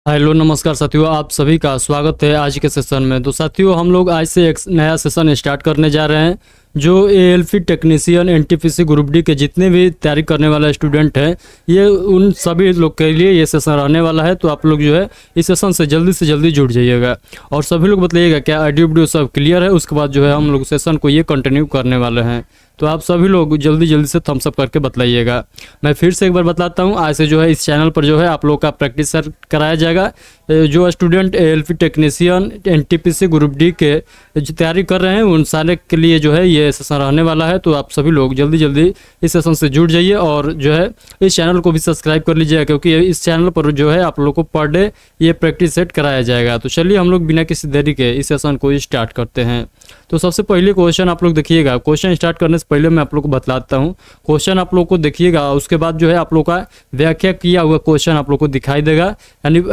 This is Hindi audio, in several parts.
हेलो नमस्कार साथियों, आप सभी का स्वागत है आज के सेशन में। तो साथियों, हम लोग आज से एक नया सेशन स्टार्ट करने जा रहे हैं जो ALP technician NTPC group D के जितने भी तैयारी करने वाला स्टूडेंट हैं, ये उन सभी लोग के लिए ये सेशन रहने वाला है। तो आप लोग जो है इस सेशन से जल्दी जुड़ जाइएगा और सभी लोग बताइएगा क्या ऑडियो वीडियो सब क्लियर है। उसके बाद जो है हम लोग सेशन को ये कंटिन्यू करने वाले हैं। तो आप सभी लोग जल्दी से थम्स अप करके बताइएगा। मैं फिर से एक बार बताता हूँ, आज से जो है इस चैनल पर जो है आप लोग का प्रैक्टिस कराया जाएगा। जो student ALP technician NTPC group D के जो तैयारी कर रहे हैं उन सारे के लिए जो है ये सेशन रहने वाला है। तो आप सभी लोग जल्दी इस सेशन से जुड़ जाइए और जो है इस चैनल को भी सब्सक्राइब कर लीजिएगा, क्योंकि इस चैनल पर जो है आप लोग को पर डे ये प्रैक्टिस सेट कराया जाएगा। तो चलिए हम लोग बिना किसी देरी के इस सेशन को स्टार्ट करते हैं। तो सबसे पहले क्वेश्चन आप लोग देखिएगा। क्वेश्चन स्टार्ट करने से पहले मैं आप लोग को बतलाता हूँ। क्वेश्चन आप लोग को देखिएगा, उसके बाद जो है आप लोग का व्याख्या किया हुआ क्वेश्चन आप लोग को दिखाई देगा। यानी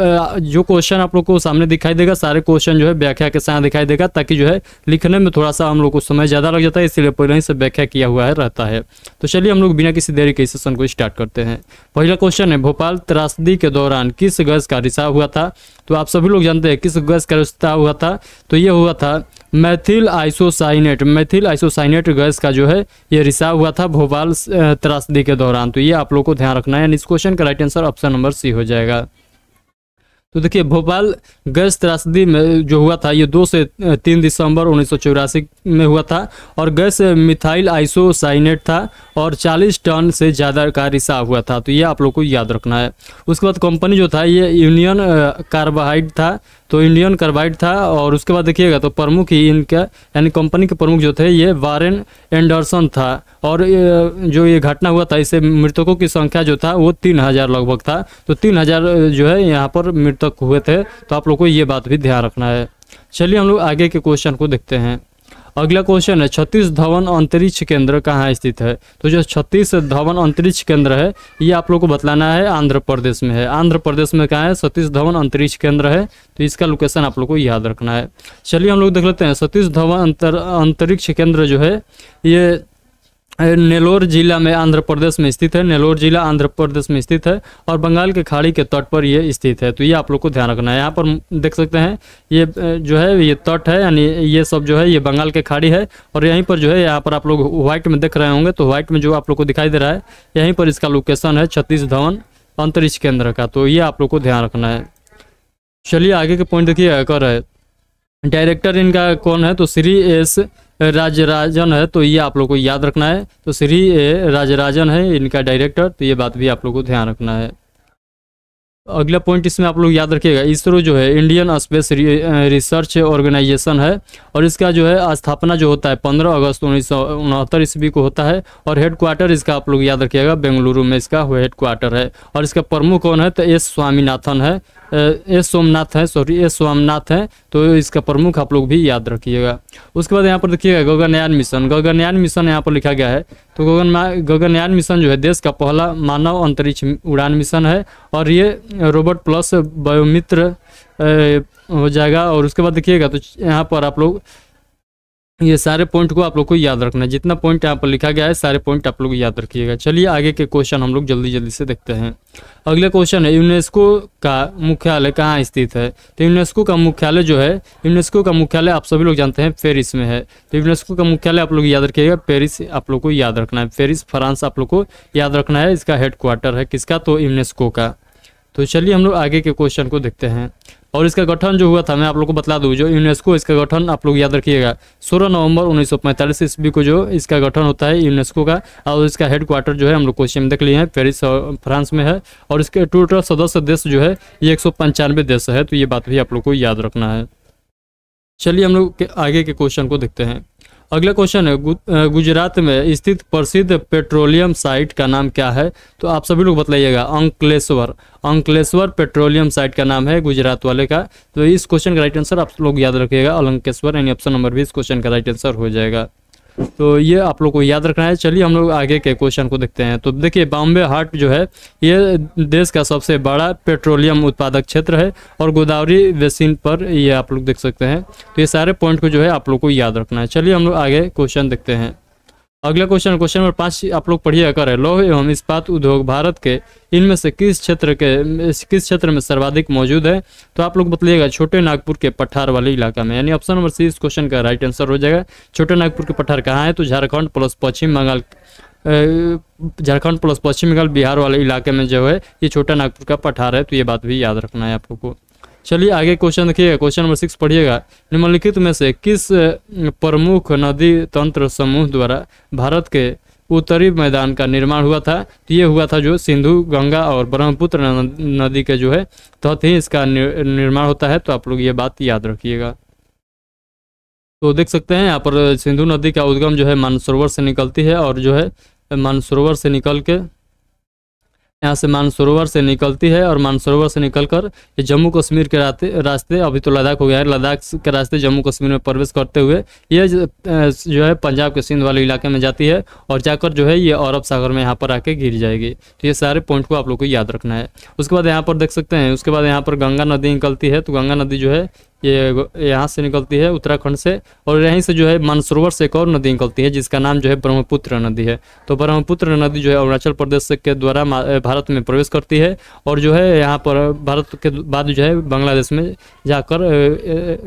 जो क्वेश्चन आप लोग को सामने दिखाई देगा, सारे क्वेश्चन जो है व्याख्या के साथ दिखाई देगा, ताकि जो है लिखने में थोड़ा सा हम लोग को समय ज़्यादा लग जाता है, इसलिए पहले ही से व्याख्या किया हुआ है रहता है। तो चलिए हम लोग बिना किसी देरी के इस सेशन को स्टार्ट करते हैं। पहला क्वेश्चन है, भोपाल त्रासदी के दौरान किस गैस का रिसाव हुआ था? तो आप सभी लोग जानते हैं किस गैस का रिसाव हुआ था। तो ये हुआ था मैथिल आइसोसाइनेट गैस का जो है ये रिसाव हुआ था भोपाल त्रासदी के दौरान। तो ये आप लोग को ध्यान रखना है। इस क्वेश्चन का right answer option number C हो जाएगा। तो देखिए, भोपाल गैस त्रासदी में जो हुआ था ये 2 से 3 दिसंबर 1984 में हुआ था और गैस मिथाइल आइसोसाइनेट था और 40 टन से ज़्यादा का रिसाव हुआ था। तो ये आप लोग को याद रखना है। उसके बाद कंपनी जो था ये यूनियन कार्बाइड था, तो इंडियन कार्बाइड था। और उसके बाद देखिएगा तो प्रमुख ही इनका यानी कंपनी के प्रमुख जो थे ये वारेन एंडरसन था। और जो ये घटना हुआ था इससे मृतकों की संख्या जो था वो 3000 लगभग था। तो 3000 जो है यहाँ पर मृतक हुए थे। तो आप लोग को ये बात भी ध्यान रखना है। चलिए हम लोग आगे के क्वेश्चन को देखते हैं। अगला क्वेश्चन है, सतीश धवन अंतरिक्ष केंद्र कहाँ स्थित है? तो जो सतीश धवन अंतरिक्ष केंद्र है ये आप लोग को बतलाना है आंध्र प्रदेश में है। आंध्र प्रदेश में कहाँ है? सतीश धवन अंतरिक्ष केंद्र है। तो इसका लोकेशन आप लोग को याद रखना है। चलिए हम लोग देख लेते हैं। सतीश धवन अंतरिक्ष केंद्र जो है ये नेल्लोर जिला में आंध्र प्रदेश में स्थित है। नेल्लोर जिला आंध्र प्रदेश में स्थित है और बंगाल के खाड़ी के तट पर ये स्थित है। तो ये आप लोग को ध्यान रखना है। यहाँ पर देख सकते हैं ये जो है ये तट है, यानी ये सब जो है ये बंगाल के खाड़ी है। और यहीं पर जो है यहाँ पर आप लोग व्हाइट में देख रहे होंगे, तो व्हाइट में जो आप लोग को दिखाई दे रहा है यहीं पर इसका लोकेशन है सतीश धवन अंतरिक्ष केंद्र का। तो ये आप लोग को ध्यान रखना है। चलिए आगे के पॉइंट देखिए। कर है डायरेक्टर इनका कौन है? तो श्री एस राजराजन है। तो ये आप लोग को याद रखना है। तो श्री राजराजन है इनका डायरेक्टर। तो ये बात भी आप लोग को ध्यान रखना है। अगला पॉइंट इसमें आप लोग याद रखिएगा, इसरो जो है इंडियन स्पेस रिसर्च ऑर्गेनाइजेशन है और इसका जो है स्थापना जो होता है 15 अगस्त 1969 ईस्वी को होता है। और हेडक्वार्टर इसका आप लोग याद रखिएगा बेंगलुरु में इसका हेडक्वार्टर है। और इसका प्रमुख कौन है? तो एस स्वामीनाथन है, एस सोमनाथ है। तो इसका प्रमुख आप लोग भी याद रखिएगा। उसके बाद यहाँ पर देखिएगा गगनयान मिशन यहाँ पर लिखा गया है। तो गगनयान मिशन जो है देश का पहला मानव अंतरिक्ष उड़ान मिशन है और ये रोबोट प्लस बायोमित्र हो जाएगा। और उसके बाद देखिएगा तो यहाँ पर आप लोग ये सारे पॉइंट को आप लोग को याद रखना है। जितना पॉइंट यहाँ पर लिखा गया है सारे पॉइंट आप लोग याद रखिएगा। चलिए आगे के क्वेश्चन हम लोग जल्दी से देखते हैं। अगला क्वेश्चन है, यूनेस्को का मुख्यालय कहाँ स्थित है? तो यूनेस्को का मुख्यालय जो है, यूनेस्को का मुख्यालय आप सभी लोग जानते हैं पेरिस में है। तो यूनेस्को का मुख्यालय आप लोग याद रखिएगा पेरिस आप लोग को याद रखना है। पेरिस फ्रांस आप लोग को याद रखना है। इसका हेडक्वार्टर है किसका? तो यूनेस्को का। तो चलिए हम लोग आगे के क्वेश्चन को देखते हैं। और इसका गठन जो हुआ था मैं आप लोग को बतला दूं, जो यूनेस्को इसका गठन आप लोग याद रखिएगा 16 नवंबर 1945 ईस्वी को जो इसका गठन होता है यूनेस्को का। और इसका हेडक्वार्टर जो है हम लोग क्वेश्चन में देख लिए हैं पेरिस फ्रांस में है। और इसके टोटल सदस्य देश जो है ये 195 देश है। तो ये बात भी आप लोग को याद रखना है। चलिए हम लोग आगे के क्वेश्चन को देखते हैं। अगला क्वेश्चन है, गुजरात में स्थित प्रसिद्ध पेट्रोलियम साइट का नाम क्या है? तो आप सभी लोग बताइएगा। अंकलेश्वर पेट्रोलियम साइट का नाम है गुजरात वाले का। तो इस क्वेश्चन का राइट आंसर आप लोग याद रखिएगा अंकलेश्वर, यानी ऑप्शन नंबर 20 क्वेश्चन का राइट आंसर हो जाएगा। तो ये आप लोग को याद रखना है। चलिए हम लोग आगे के क्वेश्चन को देखते हैं। तो देखिए, बॉम्बे हाट जो है ये देश का सबसे बड़ा पेट्रोलियम उत्पादक क्षेत्र है और गोदावरी बेसिन पर ये आप लोग देख सकते हैं। तो ये सारे पॉइंट को जो है आप लोग को याद रखना है। चलिए हम लोग आगे क्वेश्चन देखते हैं। अगला क्वेश्चन नंबर 5 आप लोग पढ़िए कर है, लौह एवं इस्पात उद्योग भारत के इनमें से किस क्षेत्र में सर्वाधिक मौजूद है? तो आप लोग बतलिएगा छोटे नागपुर के पठार वाले इलाका में, यानी ऑप्शन नंबर सी इस क्वेश्चन का राइट आंसर हो जाएगा। छोटे नागपुर के पठार कहाँ है? तो झारखंड प्लस पश्चिम बंगाल, बिहार वाले इलाके में जो है ये छोटा नागपुर का पठार है। तो ये बात भी याद रखना है आप लोग को। चलिए आगे क्वेश्चन देखिएगा, क्वेश्चन नंबर 6 पढ़िएगा, निम्नलिखित में से किस प्रमुख नदी तंत्र समूह द्वारा भारत के उत्तरी मैदान का निर्माण हुआ था? तो ये हुआ था जो सिंधु, गंगा और ब्रह्मपुत्र नदी के जो है तहत ही इसका निर्माण होता है। तो आप लोग ये बात याद रखिएगा। तो देख सकते हैं यहाँ पर सिंधु नदी का उद्गम जो है मानसरोवर से निकलती है, और जो है मानसरोवर से निकल के यहाँ से मानसरोवर से निकलती है, और मानसरोवर से निकलकर ये जम्मू कश्मीर के रास्ते, अभी तो लद्दाख हो गया है, लद्दाख के रास्ते जम्मू कश्मीर में प्रवेश करते हुए ये जो है पंजाब के सिंध वाले इलाके में जाती है, और जाकर जो है ये अरब सागर में यहाँ पर आके गिर जाएगी। तो ये सारे पॉइंट को आप लोग को याद रखना है। उसके बाद यहाँ पर देख सकते हैं, उसके बाद यहाँ पर गंगा नदी निकलती है। तो गंगा नदी जो है ये यहाँ से निकलती है उत्तराखंड से, और यहीं से जो है मानसरोवर से एक और नदी निकलती है जिसका नाम जो है ब्रह्मपुत्र नदी है। तो ब्रह्मपुत्र नदी जो है अरुणाचल प्रदेश के द्वारा भारत में प्रवेश करती है, और जो है यहाँ पर भारत के बाद जो है बांग्लादेश में जाकर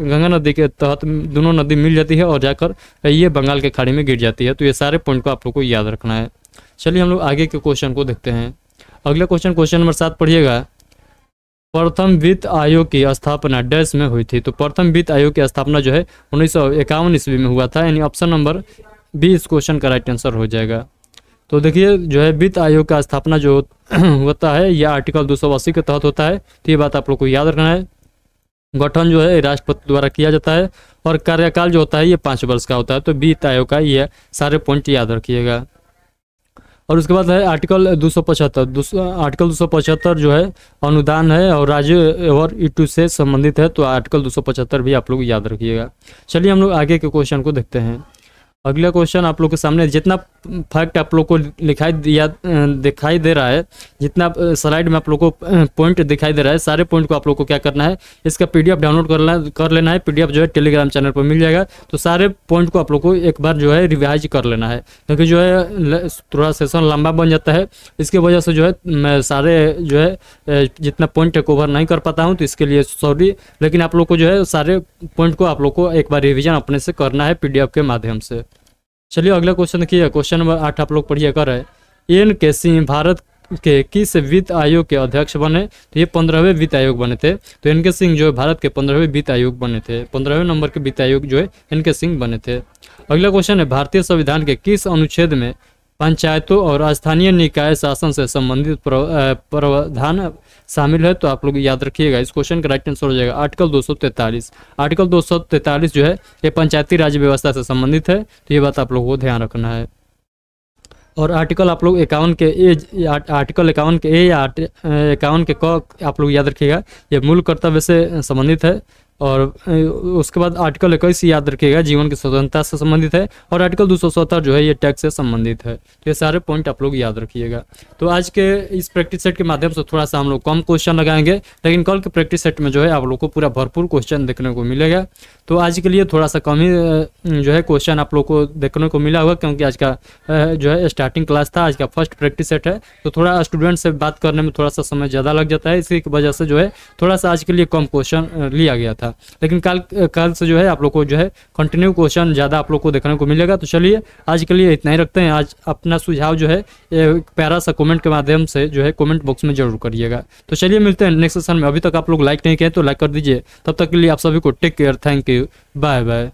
गंगा नदी के तहत दोनों नदी मिल जाती है और जाकर ये बंगाल के खाड़ी में गिर जाती है। तो ये सारे पॉइंट को आप लोग को याद रखना है। चलिए हम लोग आगे के क्वेश्चन को देखते हैं। अगला क्वेश्चन नंबर 7 पढ़िएगा, प्रथम वित्त आयोग की स्थापना डैश में हुई थी? तो प्रथम वित्त आयोग की स्थापना जो है 1951 ईस्वी में हुआ था, यानी ऑप्शन नंबर बी इस क्वेश्चन का राइट आंसर हो जाएगा। तो देखिए जो है वित्त आयोग का स्थापना जो होता है यह आर्टिकल 280 के तहत होता है। तो ये बात आप लोग को याद रखना है। गठन जो है राष्ट्रपति द्वारा किया जाता है, और कार्यकाल जो होता है ये 5 वर्ष का होता है। तो वित्त आयोग का ये सारे पॉइंट याद रखिएगा। और उसके बाद है आर्टिकल 275 जो है अनुदान है और राज्य और ईटू से संबंधित है। तो आर्टिकल 275 भी आप लोग याद रखिएगा। चलिए हम लोग आगे के क्वेश्चन को देखते हैं। अगला क्वेश्चन आप लोग के सामने जितना फैक्ट आप लोग को दिखाई दे रहा है, जितना स्लाइड में आप लोग को पॉइंट दिखाई दे रहा है, सारे पॉइंट को आप लोग को क्या करना है, इसका पीडीएफ डाउनलोड कर लेना है। पीडीएफ जो है टेलीग्राम चैनल पर मिल जाएगा। तो सारे पॉइंट को आप लोग को एक बार जो है रिवाइज कर लेना है, क्योंकि जो है थोड़ा सेशन लंबा बन जाता है। इसके वजह से जो है मैं सारे जो है जितना पॉइंट कवर नहीं कर पाता हूँ, तो इसके लिए सॉरी। लेकिन आप लोग को जो है सारे पॉइंट को आप लोग को एक बार रिविजन अपने से करना है पीडीएफ के माध्यम से। चलिए अगला क्वेश्चन देखिए, क्वेश्चन नंबर 8 आप लोग पढ़िए कर है, एन.के. सिंह भारत के किस वित्त आयोग के अध्यक्ष बने? तो ये 15वें वित्त आयोग बने थे। तो एन.के. सिंह जो है भारत के 15वें वित्त आयोग बने थे, 15वें नंबर के वित्त आयोग जो है एन.के. सिंह बने थे। अगला क्वेश्चन है, भारतीय संविधान के किस अनुच्छेद में पंचायतों और स्थानीय निकाय शासन से संबंधित प्रावधान शामिल है? तो आप लोग याद रखिएगा, इस क्वेश्चन का राइट आंसर हो जाएगा आर्टिकल 243। आर्टिकल 243 जो है ये पंचायती राज व्यवस्था से संबंधित है। तो ये बात आप लोगों को ध्यान रखना है। और आर्टिकल आप लोग 51 के ए, आर्टिकल 51 के ए या 51 के क आप लोग याद रखिएगा, ये मूल कर्तव्य से संबंधित है। और उसके बाद आर्टिकल 21 याद रखिएगा, जीवन की स्वतंत्रता से संबंधित है। और आर्टिकल 270 जो है ये टैक्स से संबंधित है। तो ये सारे पॉइंट आप लोग याद रखिएगा। तो आज के इस प्रैक्टिस सेट के माध्यम से थोड़ा सा हम लोग कम क्वेश्चन लगाएंगे, लेकिन कल के प्रैक्टिस सेट में जो है आप लोग को पूरा भरपूर क्वेश्चन देखने को मिलेगा। तो आज के लिए थोड़ा सा कम ही जो है क्वेश्चन आप लोग को देखने को मिला होगा, क्योंकि आज का जो है स्टार्टिंग क्लास था, आज का फर्स्ट प्रैक्टिस सेट है। तो थोड़ा स्टूडेंट से बात करने में थोड़ा सा समय ज़्यादा लग जाता है, इसी वजह से जो है थोड़ा सा आज के लिए कम क्वेश्चन लिया गया था। लेकिन कल से जो है आप लोग को जो है कंटिन्यू क्वेश्चन ज़्यादा आप लोग को देखने को मिलेगा। तो चलिए आज के लिए इतना ही रखते हैं। आज अपना सुझाव जो है प्यारा सा कमेंट के माध्यम से जो है कमेंट बॉक्स में जरूर करिएगा। तो चलिए मिलते हैं नेक्स्ट सेशन में। अभी तक आप लोग लाइक नहीं किए तो लाइक कर दीजिए। तब तक के लिए आप सभी को take care, thank you, bye bye.